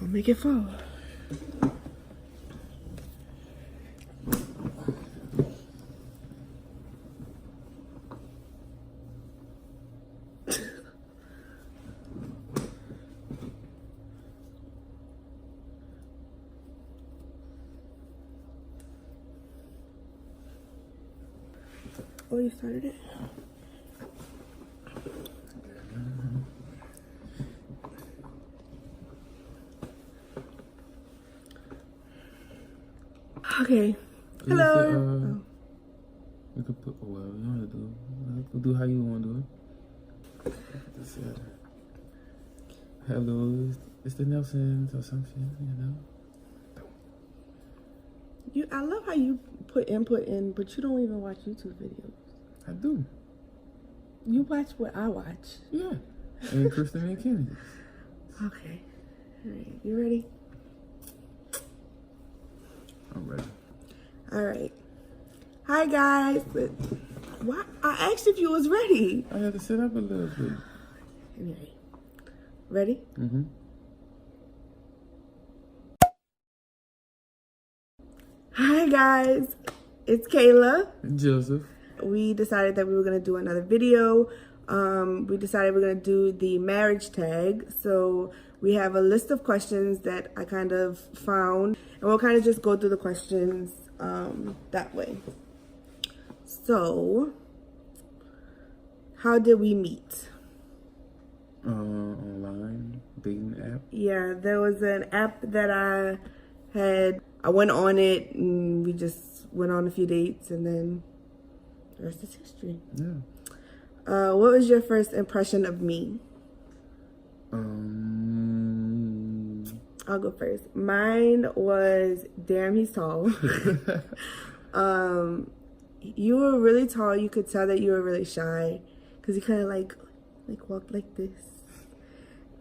Don't make it fall. Oh, you started it? Okay. Hello. We could put, well, you want to do. We'll do how you want to do it. Hello, it's the Nelsons or something, you know. I love how you put input in, but you don't even watch YouTube videos. I do. You watch what I watch. Yeah. And Kristen and Kennedy. Okay. All right. You ready? I'm ready. All right. Hi, guys. Why? I asked if you was ready. I had to sit up a little bit. Anyway. Ready? Mm-hmm. Hi, guys. It's Kayla. And Joseph. We decided that we were going to do another video. We decided we're going to do the marriage tag. So we have a list of questions that I kind of found, and we'll kind of just go through the questions that way. So, how did we meet? Online dating app. Yeah, there was an app that I went on it, and we just went on a few dates, and then the rest is history. Yeah. What was your first impression of me? I'll go first. Mine was, damn, he's tall. You were really tall. You could tell that you were really shy, because you kind of like walked like this,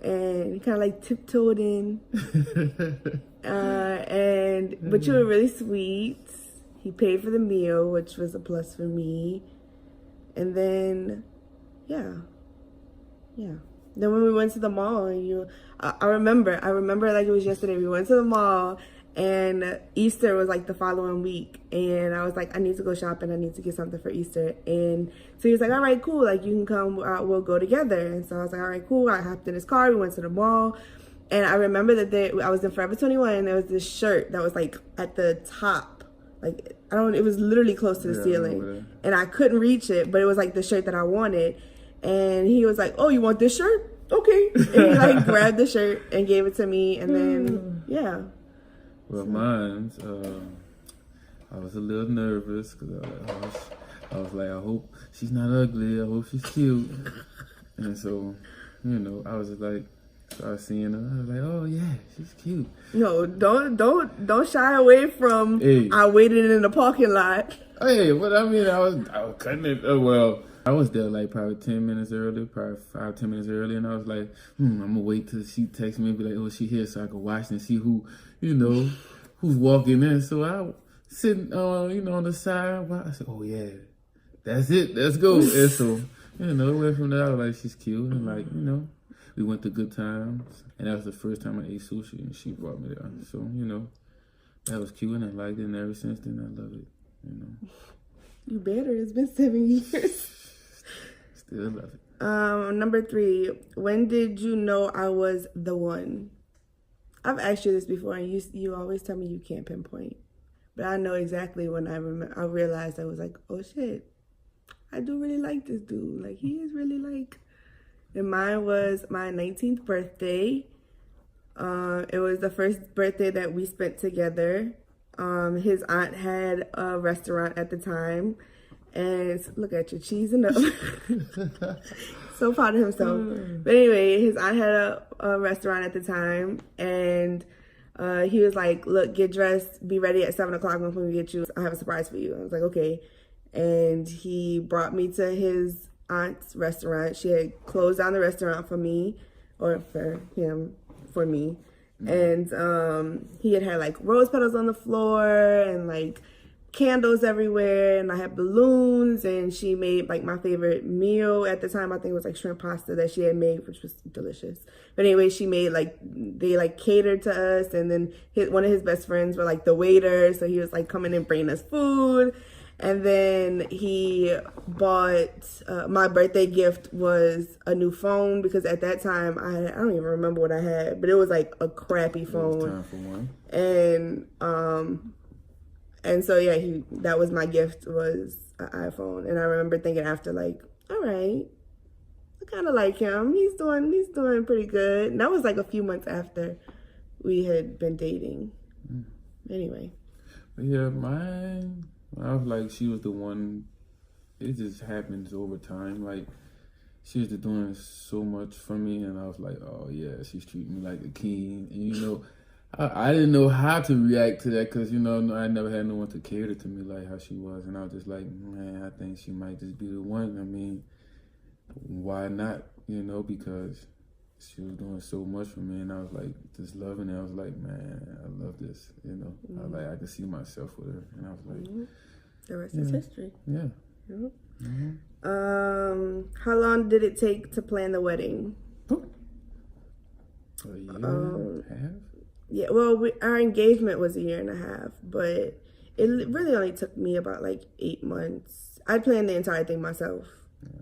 and you kind of like tiptoed in. But you were really sweet. He paid for the meal, which was a plus for me. And then, yeah. Then when we went to the mall, and I remember like it was yesterday. We went to the mall, and Easter was like the following week, and I was like, I need to go shopping. I need to get something for Easter. And so he was like, all right, cool. Like, you can come. We'll go together. And so I was like, all right, cool. I hopped in his car. We went to the mall. And I remember that I was in Forever 21, and there was this shirt that was like at the top. Like, it was literally close to the ceiling. And I couldn't reach it, but it was like the shirt that I wanted. And he was like, oh, you want this shirt? Okay. And he like grabbed the shirt and gave it to me. And then, yeah. Well, mine's, I was a little nervous because I was like, I hope she's not ugly. I hope she's cute. And so, you know, I was just like, started seeing her. I was like, oh yeah, she's cute. No, don't shy away from. Hey. I waited in the parking lot. Hey, but I mean, I was cutting it. Well, I was there like probably 10 minutes early, probably 5-10 minutes early, and I was like, I'm gonna wait till she texts me and be like, oh, she here, so I can watch and see who, who's walking in. So I sitting, on the side. I said, oh yeah, that's it. Let's go. And so, it went from there. I was like, she's cute, and like, we went to good times, and that was the first time I ate sushi, and she brought me there. So, that was cute, and I liked it, and ever since then, I love it, You better. It's been 7 years. Still love it. Number 3, when did you know I was the one? I've asked you this before, and you always tell me you can't pinpoint. But I know exactly when I realized. I was like, oh shit, I do really like this dude. Like, he is really like... And mine was my 19th birthday. It was the first birthday that we spent together. His aunt had a restaurant at the time. And look at you, cheesing up. So proud of himself. But anyway, his aunt had a restaurant at the time. And he was like, look, get dressed, be ready at 7 o'clock when we get you. I have a surprise for you. I was like, okay. And he brought me to his aunt's restaurant. She had closed down the restaurant for me, or for him, for me. And he had like rose petals on the floor, and like candles everywhere, and I had balloons, and she made like my favorite meal at the time. I think it was like shrimp pasta that she had made, which was delicious. But anyway, she made like, they like catered to us, and then one of his best friends were like the waiter, so he was like coming and bringing us food. And then he bought, my birthday gift was a new phone, because at that time I don't even remember what I had, but it was like a crappy phone. It was time for one. And so yeah, that was my gift, was an iPhone. And I remember thinking after, like, all right, I kind of like him. He's doing pretty good. And that was like a few months after we had been dating. Anyway. But yeah, mine, I was like, she was the one. It just happens over time. Like, she was doing so much for me, and I was like, oh yeah, she's treating me like a king. And you know, I didn't know how to react to that, because, you know, I never had no one to cater to me like how she was. And I was just like, man, I think she might just be the one. I mean, why not? You know, because she was doing so much for me, and I was like, just loving it. I was like, man, I love this. You know, I could see myself with her. And I was like, the rest is history. Yeah. How long did it take to plan the wedding? A year and a half? Yeah, well, our engagement was a year and a half, but it really only took me about like 8 months. I planned the entire thing myself.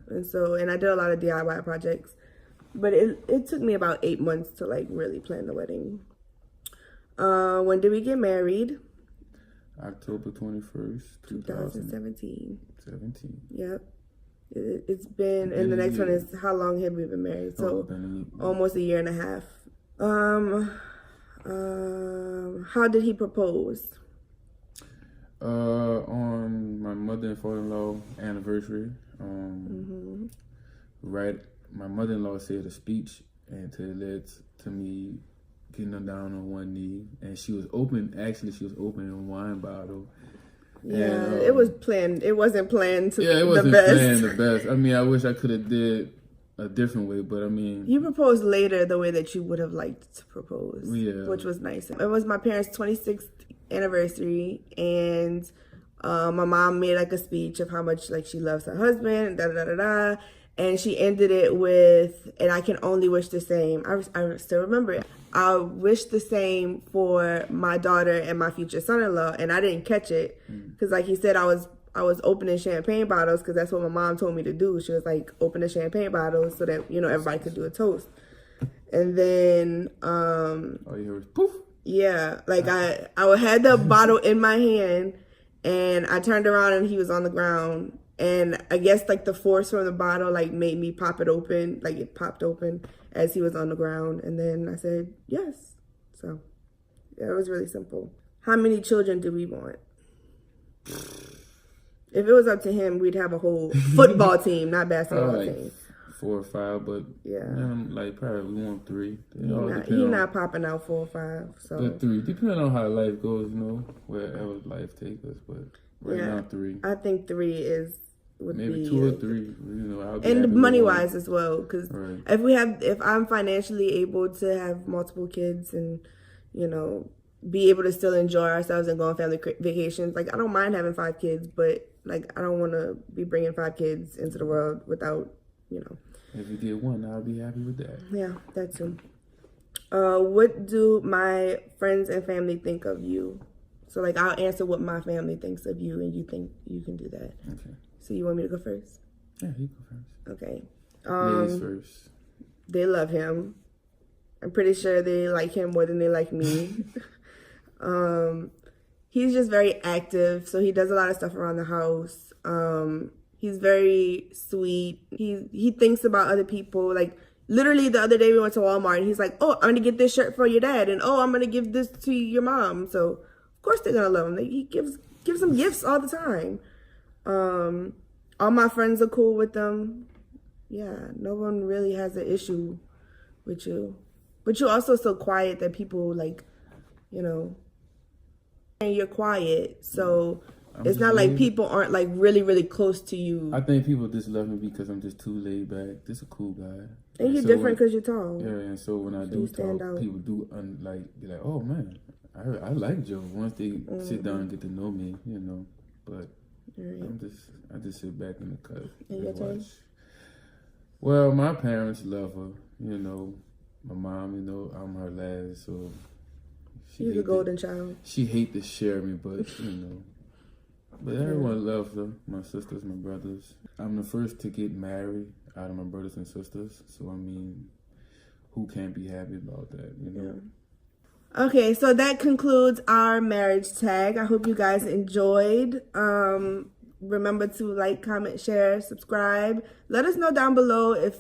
And I did a lot of DIY projects, but it took me about 8 months to like really plan the wedding. When did we get married? October 21st, 2017. 17. Yep. It's been, and the next one is, how long have we been married? So almost a year and a half. How did he propose? On my mother and father-in-law anniversary. Right, my mother-in-law said a speech, and it led to me getting her down on one knee, and she was opening a wine bottle. Yeah, and, it was planned. It wasn't planned to it wasn't the best. planned the best. I mean, I wish I could have did a different way, but I mean, you proposed later the way that you would have liked to propose, which was nice. It was my parents' 26th anniversary, and my mom made like a speech of how much like she loves her husband, and she ended it with, and I can only wish the same. I still remember it. I wish the same for my daughter and my future son-in-law, and I didn't catch it because, like he said, I was opening champagne bottles because that's what my mom told me to do. She was like, open the champagne bottles so that, you know, everybody could do a toast. And then you hear was poof. Yeah, like I had the bottle in my hand, and I turned around and he was on the ground. And I guess like the force from the bottle like made me pop it open, like it popped open as he was on the ground. And then I said yes. So yeah, it was really simple. How many children do we want? If it was up to him, we'd have a whole football team, not basketball team. 4 or 5, but like probably we want 3. He's not popping out 4 or 5. So but 3, depending on how life goes, you know, wherever life takes us. But right now 3. I think 3 would maybe be 2 or 3. You know, I'll be and money wise as well, because if I'm financially able to have multiple kids and, you know, be able to still enjoy ourselves and go on family vacations, like I don't mind having 5 kids, but like I don't want to be bringing 5 kids into the world without, you know. If you get 1, I'll be happy with that. Yeah, that too. What do my friends and family think of you? So like I'll answer what my family thinks of you, and you think you can do that. Okay. So you want me to go first? Yeah, you go first. Okay. Ladies first. They love him. I'm pretty sure they like him more than they like me. He's just very active, so he does a lot of stuff around the house. He's very sweet. He thinks about other people. Like literally the other day we went to Walmart and he's like, "Oh, I'm gonna get this shirt for your dad," and "Oh, I'm gonna give this to your mom." So of course they're gonna love him. He gives them gifts all the time. All my friends are cool with them. Yeah, no one really has an issue with you. But you're also so quiet that people like, you know, and you're quiet. So it's not like people aren't like really, really close to you. I think people just love me because I'm just too laid back. Just a cool guy. And you're different because you're tall. Yeah, and so when I do talk, people do be like, "Oh man, I like Joe once they sit down and get to know me, But Right. I just sit back in the cut And your and turn? watch. Well, my parents love her, My mom, I'm her last, so She's a golden child. She hate to share me, but but everyone loves her. My sisters, my brothers. I'm the first to get married out of my brothers and sisters, so I mean, who can't be happy about that, Yeah. Okay, so that concludes our marriage tag. I hope you guys enjoyed. Remember to like, comment, share, subscribe. Let us know down below if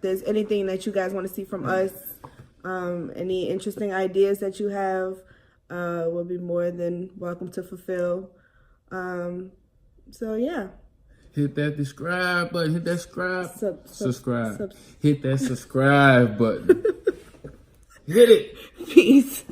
there's anything that you guys want to see from us. Any interesting ideas that you have, will be more than welcome to fulfill. So yeah. Hit that subscribe button. Hit that subscribe. Sub- Hit that subscribe button. Hit it. Peace.